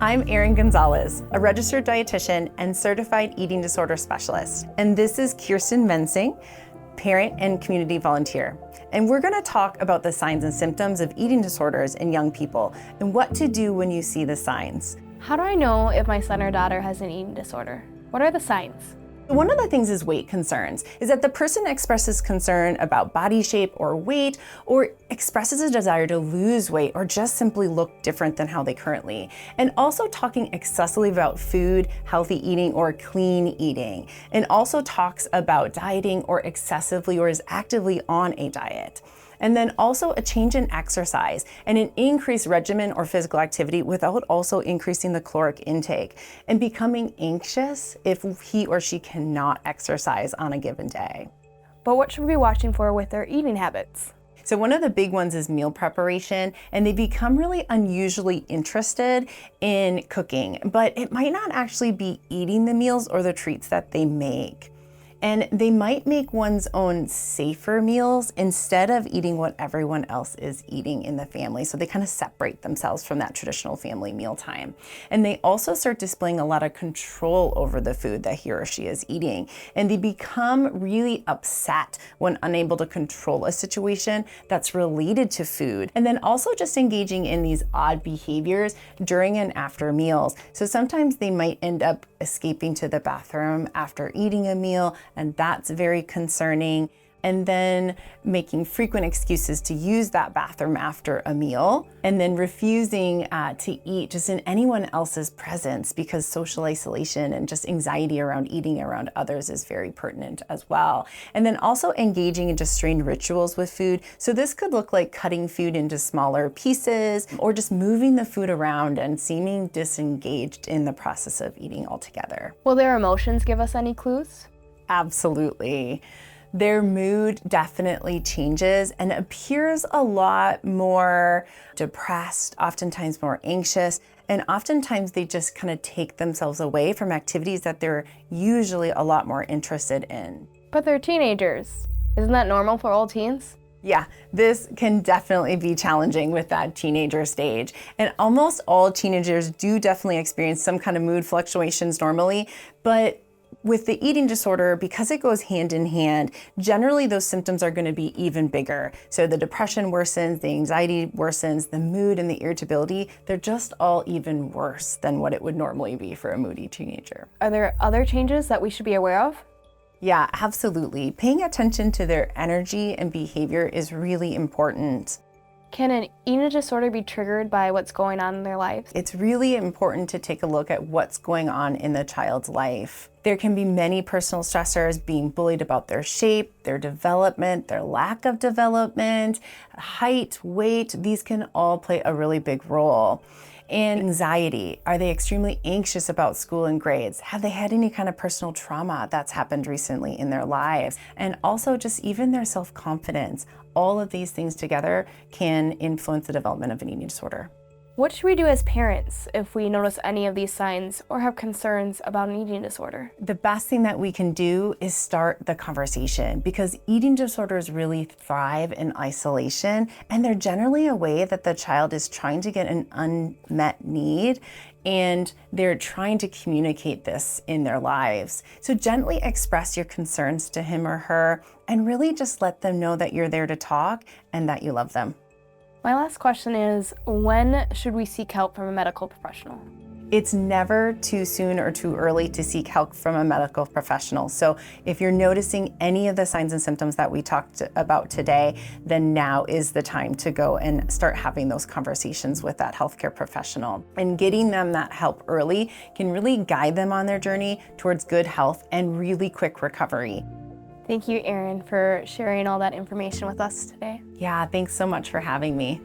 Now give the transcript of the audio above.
I'm Erin Gonzales, a registered dietitian and certified eating disorder specialist. And this is Kirsten Mensing, parent and community volunteer. And we're gonna talk about the signs and symptoms of eating disorders in young people and what to do when you see the signs. How do I know if my son or daughter has an eating disorder? What are the signs? One of the things is weight concerns, is that the person expresses concern about body shape or weight, or expresses a desire to lose weight or just simply look different than how they currently. And also talking excessively about food, healthy eating, or clean eating. And also talks about dieting or excessively or is actively on a diet. And then also a change in exercise and an increased regimen or physical activity without also increasing the caloric intake, and becoming anxious if he or she cannot exercise on a given day. But what should we be watching for with their eating habits? So one of the big ones is meal preparation, and they become really unusually interested in cooking, but it might not actually be eating the meals or the treats that they make. And they might make one's own safer meals instead of eating what everyone else is eating in the family. So they kind of separate themselves from that traditional family mealtime. And they also start displaying a lot of control over the food that he or she is eating. And they become really upset when unable to control a situation that's related to food. And then also just engaging in these odd behaviors during and after meals. So sometimes they might end up escaping to the bathroom after eating a meal, and that's very concerning. And then making frequent excuses to use that bathroom after a meal, and then refusing to eat just in anyone else's presence because social isolation and just anxiety around eating around others is very pertinent as well. And then also engaging in just strange rituals with food. So this could look like cutting food into smaller pieces or just moving the food around and seeming disengaged in the process of eating altogether. Will their emotions give us any clues? Absolutely. Their mood definitely changes and appears a lot more depressed, oftentimes more anxious, and oftentimes they just kind of take themselves away from activities that they're usually a lot more interested in. But they're teenagers. Isn't that normal for all teens? Yeah, this can definitely be challenging with that teenager stage. And almost all teenagers do definitely experience some kind of mood fluctuations normally, but with the eating disorder, because it goes hand in hand, generally those symptoms are going to be even bigger. So the depression worsens, the anxiety worsens, the mood and the irritability, they're just all even worse than what it would normally be for a moody teenager. Are there other changes that we should be aware of? Yeah, absolutely. Paying attention to their energy and behavior is really important. Can an eating disorder be triggered by what's going on in their lives? It's really important to take a look at what's going on in the child's life. There can be many personal stressors: being bullied about their shape, their development, their lack of development, height, weight. These can all play a really big role. And anxiety. Are they extremely anxious about school and grades? Have they had any kind of personal trauma that's happened recently in their lives? And also just even their self-confidence. All of these things together can influence the development of an eating disorder. What should we do as parents if we notice any of these signs or have concerns about an eating disorder? The best thing that we can do is start the conversation, because eating disorders really thrive in isolation, and they're generally a way that the child is trying to get an unmet need, and they're trying to communicate this in their lives. So gently express your concerns to him or her, and really just let them know that you're there to talk and that you love them. My last question is, when should we seek help from a medical professional? It's never too soon or too early to seek help from a medical professional. So if you're noticing any of the signs and symptoms that we talked about today, then now is the time to go and start having those conversations with that healthcare professional. And getting them that help early can really guide them on their journey towards good health and really quick recovery. Thank you, Erin, for sharing all that information with us today. Yeah, thanks so much for having me.